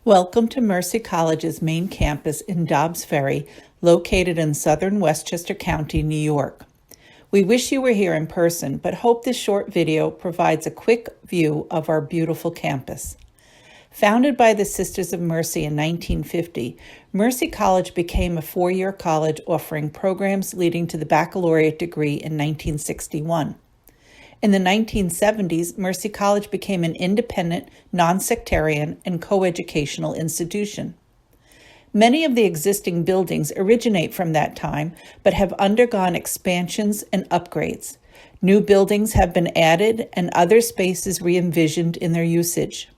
Welcome to Mercy College's main campus in Dobbs Ferry, located in southern Westchester County, New York. We wish you were here in person, but hope this short video provides a quick view of our beautiful campus. Founded by the Sisters of Mercy in 1950, Mercy College became a four-year college offering programs leading to the baccalaureate degree in 1961. In the 1970s, Mercy College became an independent, non-sectarian, and coeducational institution. Many of the existing buildings originate from that time, but have undergone expansions and upgrades. New buildings have been added and other spaces re-envisioned in their usage.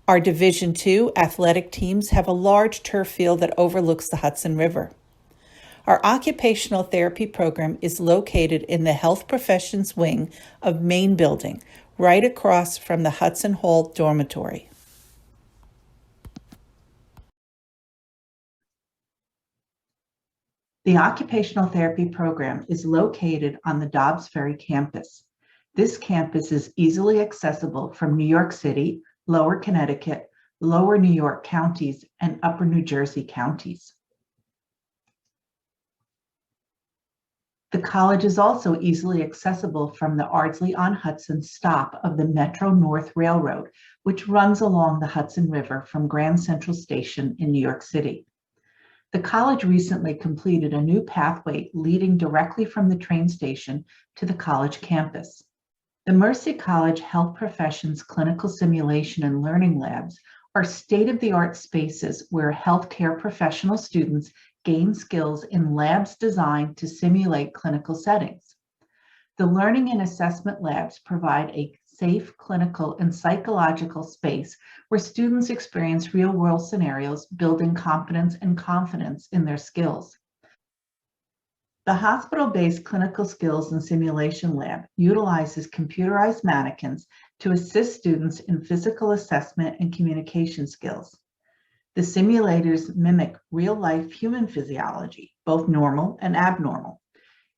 Our Division II athletic teams have a large turf field that overlooks the Hudson River. Our occupational therapy program is located in the Health Professions Wing of Main Building, right across from the Hudson Hall Dormitory. The occupational therapy program is located on the Dobbs Ferry Campus. This campus is easily accessible from New York City, Lower Connecticut, Lower New York counties, and Upper New Jersey counties. The college is also easily accessible from the Ardsley-on-Hudson stop of the Metro North Railroad, which runs along the Hudson River from Grand Central Station in New York City. The college recently completed a new pathway leading directly from the train station to the college campus. The Mercy College Health Professions Clinical Simulation and Learning Labs are state-of-the-art spaces where healthcare professional students gain skills in labs designed to simulate clinical settings. The learning and assessment labs provide a safe clinical and psychological space where students experience real-world scenarios, building competence and confidence in their skills. The hospital-based clinical skills and simulation lab utilizes computerized mannequins to assist students in physical assessment and communication skills. The simulators mimic real-life human physiology, both normal and abnormal,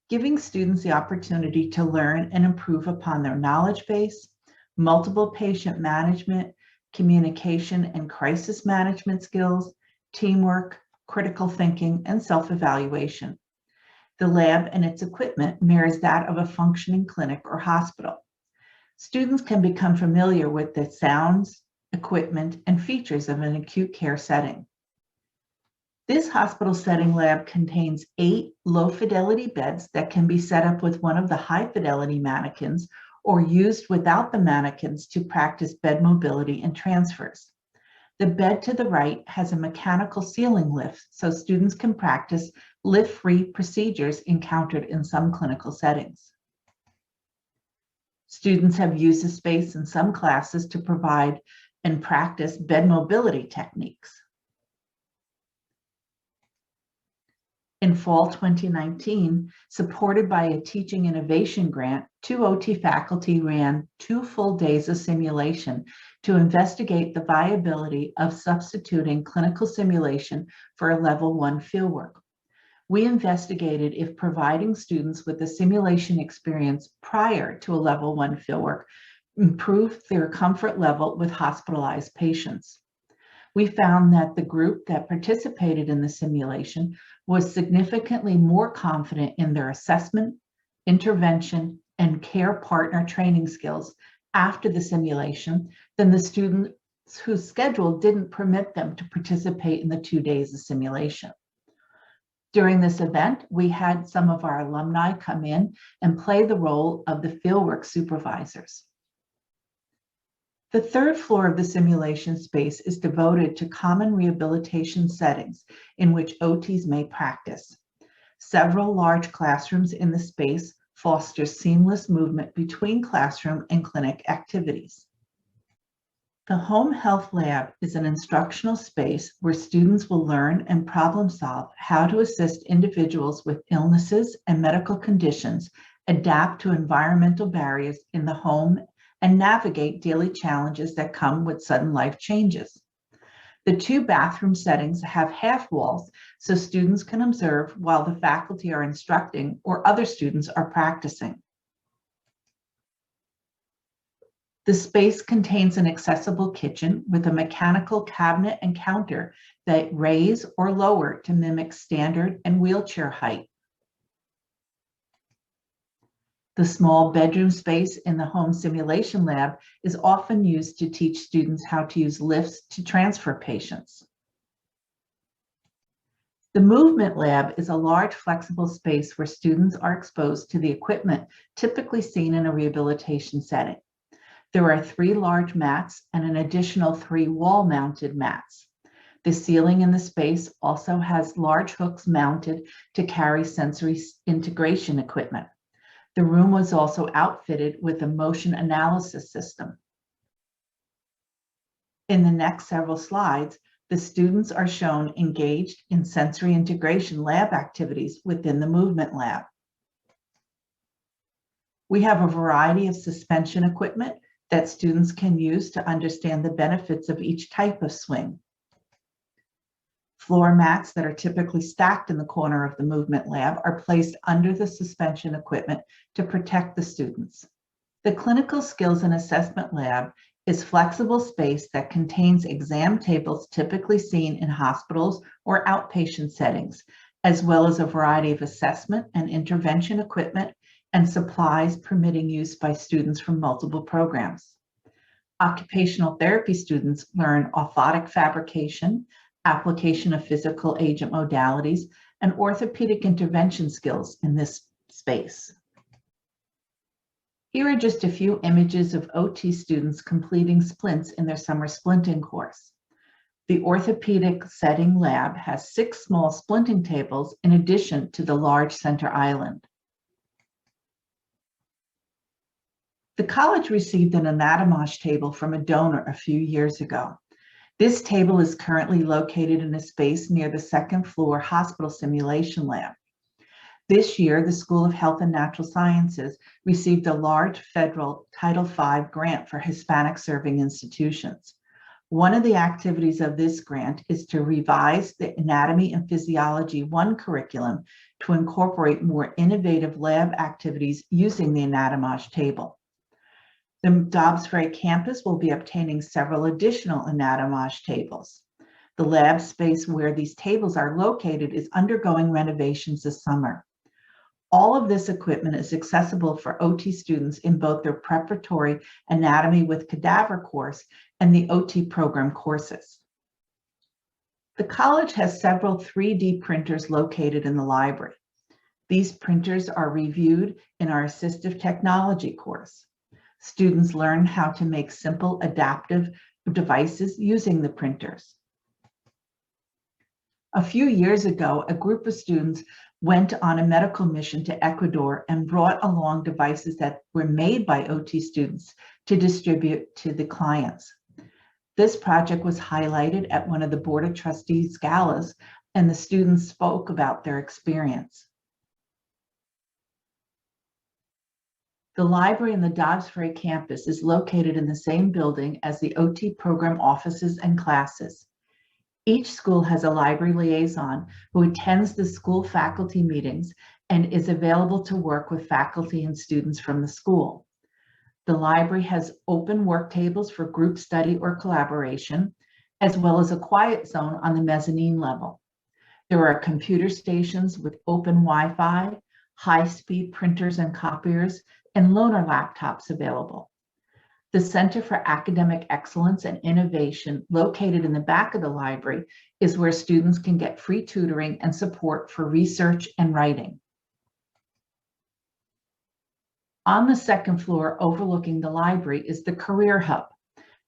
giving students the opportunity to learn and improve upon their knowledge base, multiple patient management, communication and crisis management skills, teamwork, critical thinking, and self-evaluation. The lab and its equipment mirrors that of a functioning clinic or hospital. Students can become familiar with the sounds, equipment, and features of an acute care setting. This hospital setting lab contains 8 low-fidelity beds that can be set up with one of the high-fidelity mannequins or used without the mannequins to practice bed mobility and transfers. The bed to the right has a mechanical ceiling lift so students can practice lift-free procedures encountered in some clinical settings. Students have used the space in some classes to provide and practice bed mobility techniques. In fall 2019, supported by a teaching innovation grant, 2 OT faculty ran 2 full days of simulation to investigate the viability of substituting clinical simulation for a level 1 fieldwork. We investigated if providing students with a simulation experience prior to a level 1 fieldwork improved their comfort level with hospitalized patients. We found that the group that participated in the simulation was significantly more confident in their assessment, intervention, and care partner training skills after the simulation than the students whose schedule didn't permit them to participate in the 2 days of simulation. During this event, we had some of our alumni come in and play the role of the fieldwork supervisors. The 3rd floor of the simulation space is devoted to common rehabilitation settings in which OTs may practice. Several large classrooms in the space foster seamless movement between classroom and clinic activities. The Home Health Lab is an instructional space where students will learn and problem solve how to assist individuals with illnesses and medical conditions, adapt to environmental barriers in the home, and navigate daily challenges that come with sudden life changes. The 2 bathroom settings have half walls so students can observe while the faculty are instructing or other students are practicing. The space contains an accessible kitchen with a mechanical cabinet and counter that raise or lower to mimic standard and wheelchair height. The small bedroom space in the home simulation lab is often used to teach students how to use lifts to transfer patients. The movement lab is a large flexible space where students are exposed to the equipment typically seen in a rehabilitation setting. There are 3 large mats and an additional 3 wall-mounted mats. The ceiling in the space also has large hooks mounted to carry sensory integration equipment. The room was also outfitted with a motion analysis system. In the next several slides, the students are shown engaged in sensory integration lab activities within the movement lab. We have a variety of suspension equipment that students can use to understand the benefits of each type of swing. Floor mats that are typically stacked in the corner of the movement lab are placed under the suspension equipment to protect the students. The Clinical Skills and Assessment Lab is flexible space that contains exam tables typically seen in hospitals or outpatient settings, as well as a variety of assessment and intervention equipment and supplies permitting use by students from multiple programs. Occupational therapy students learn orthotic fabrication, application of physical agent modalities, and orthopedic intervention skills in this space. Here are just a few images of OT students completing splints in their summer splinting course. The orthopedic setting lab has 6 small splinting tables in addition to the large center island. The college received an anatomosh table from a donor a few years ago. This table is currently located in a space near the 2nd floor hospital simulation lab. This year, the School of Health and Natural Sciences received a large federal Title V grant for Hispanic serving institutions. One of the activities of this grant is to revise the Anatomy and Physiology 1 curriculum to incorporate more innovative lab activities using the anatomosh table. The Dobbs Ferry Campus will be obtaining several additional anatomosh tables. The lab space where these tables are located is undergoing renovations this summer. All of this equipment is accessible for OT students in both their preparatory Anatomy with Cadaver course and the OT program courses. The college has several 3D printers located in the library. These printers are reviewed in our Assistive Technology course. Students learn how to make simple adaptive devices using the printers. A few years ago, a group of students went on a medical mission to Ecuador and brought along devices that were made by OT students to distribute to the clients. This project was highlighted at one of the Board of Trustees galas, and the students spoke about their experience. The library in the Dobbs Ferry campus is located in the same building as the OT program offices and classes. Each school has a library liaison who attends the school faculty meetings and is available to work with faculty and students from the school. The library has open work tables for group study or collaboration, as well as a quiet zone on the mezzanine level. There are computer stations with open Wi-Fi, high-speed printers and copiers, and loaner laptops available. The Center for Academic Excellence and Innovation, located in the back of the library, is where students can get free tutoring and support for research and writing. On the 2nd floor overlooking the library is the Career Hub.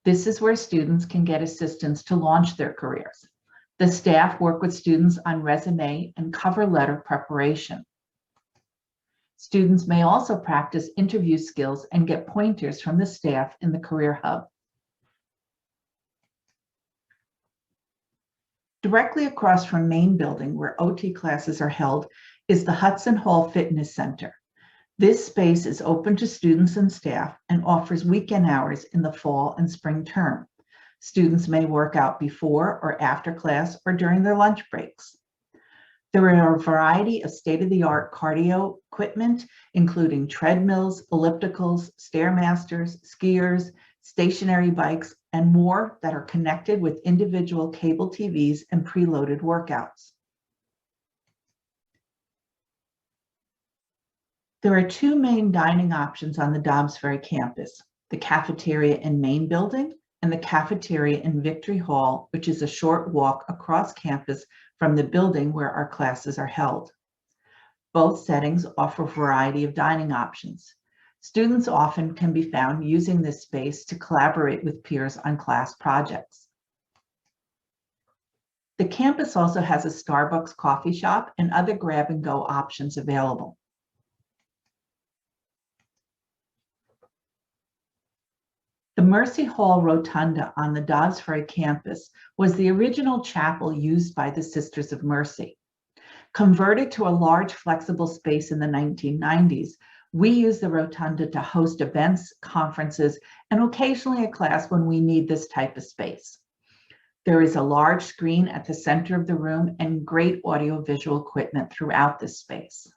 This is where students can get assistance to launch their careers. The staff work with students on resume and cover letter preparation. Students may also practice interview skills and get pointers from the staff in the Career Hub. Directly across from main building where OT classes are held is the Hudson Hall Fitness Center. This space is open to students and staff and offers weekend hours in the fall and spring term. Students may work out before or after class or during their lunch breaks. There are a variety of state-of-the-art cardio equipment, including treadmills, ellipticals, stairmasters, skiers, stationary bikes, and more that are connected with individual cable TVs and preloaded workouts. There are two main dining options on the Dobbs Ferry campus, the cafeteria in Main Building and the cafeteria in Victory Hall, which is a short walk across campus from the building where our classes are held. Both settings offer a variety of dining options. Students often can be found using this space to collaborate with peers on class projects. The campus also has a Starbucks coffee shop and other grab-and-go options available. The Mercy Hall Rotunda on the Dobbs Ferry campus was the original chapel used by the Sisters of Mercy. Converted to a large flexible space in the 1990s, we use the rotunda to host events, conferences, and occasionally a class when we need this type of space. There is a large screen at the center of the room and great audiovisual equipment throughout this space.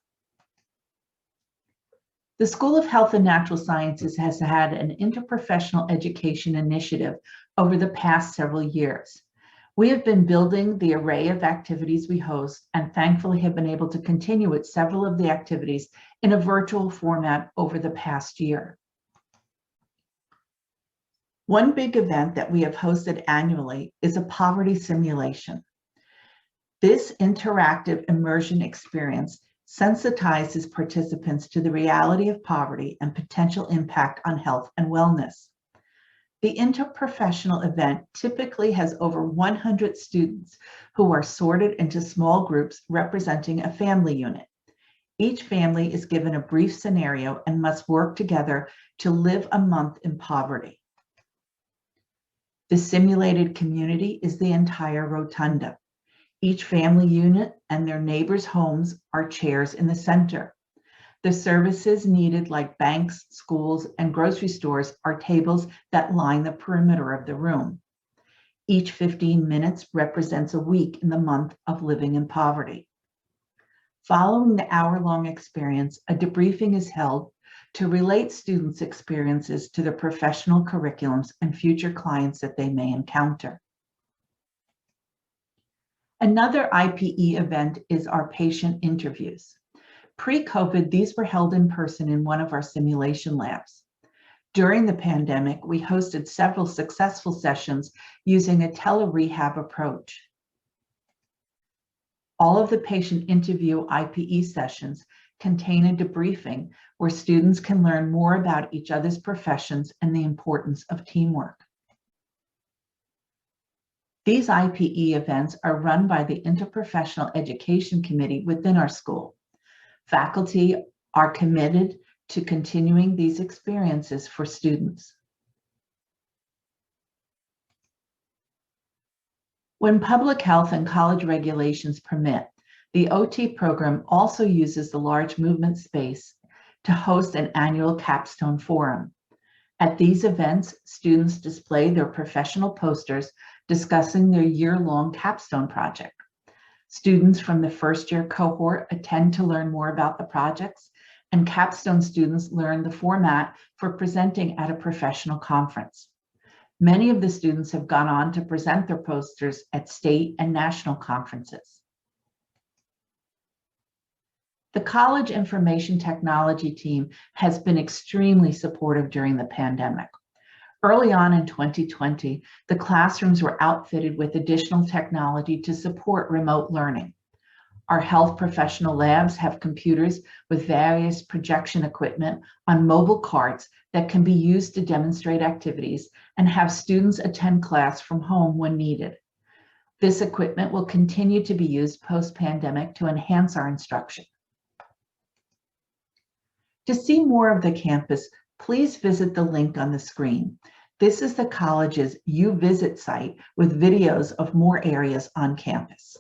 The School of Health and Natural Sciences has had an interprofessional education initiative over the past several years. We have been building the array of activities we host and thankfully have been able to continue with several of the activities in a virtual format over the past year. One big event that we have hosted annually is a poverty simulation. This interactive immersion experience sensitizes participants to the reality of poverty and potential impact on health and wellness. The interprofessional event typically has over 100 students who are sorted into small groups representing a family unit. Each family is given a brief scenario and must work together to live a month in poverty. The simulated community is the entire rotunda. Each family unit and their neighbors' homes are chairs in the center. The services needed, like banks, schools, and grocery stores, are tables that line the perimeter of the room. Each 15 minutes represents a week in the month of living in poverty. Following the hour-long experience, a debriefing is held to relate students' experiences to the professional curriculums and future clients that they may encounter. Another IPE event is our patient interviews. Pre-COVID, these were held in person in one of our simulation labs. During the pandemic, we hosted several successful sessions using a tele-rehab approach. All of the patient interview IPE sessions contain a debriefing where students can learn more about each other's professions and the importance of teamwork. These IPE events are run by the Interprofessional Education Committee within our school. Faculty are committed to continuing these experiences for students. When public health and college regulations permit, the OT program also uses the large movement space to host an annual capstone forum. At these events, students display their professional posters discussing their year-long capstone project. Students from the first-year cohort attend to learn more about the projects, and capstone students learn the format for presenting at a professional conference. Many of the students have gone on to present their posters at state and national conferences. The College Information Technology team has been extremely supportive during the pandemic. Early on in 2020, the classrooms were outfitted with additional technology to support remote learning. Our health professional labs have computers with various projection equipment on mobile carts that can be used to demonstrate activities and have students attend class from home when needed. This equipment will continue to be used post-pandemic to enhance our instruction. To see more of the campus, please visit the link on the screen. This is the college's U Visit site with videos of more areas on campus.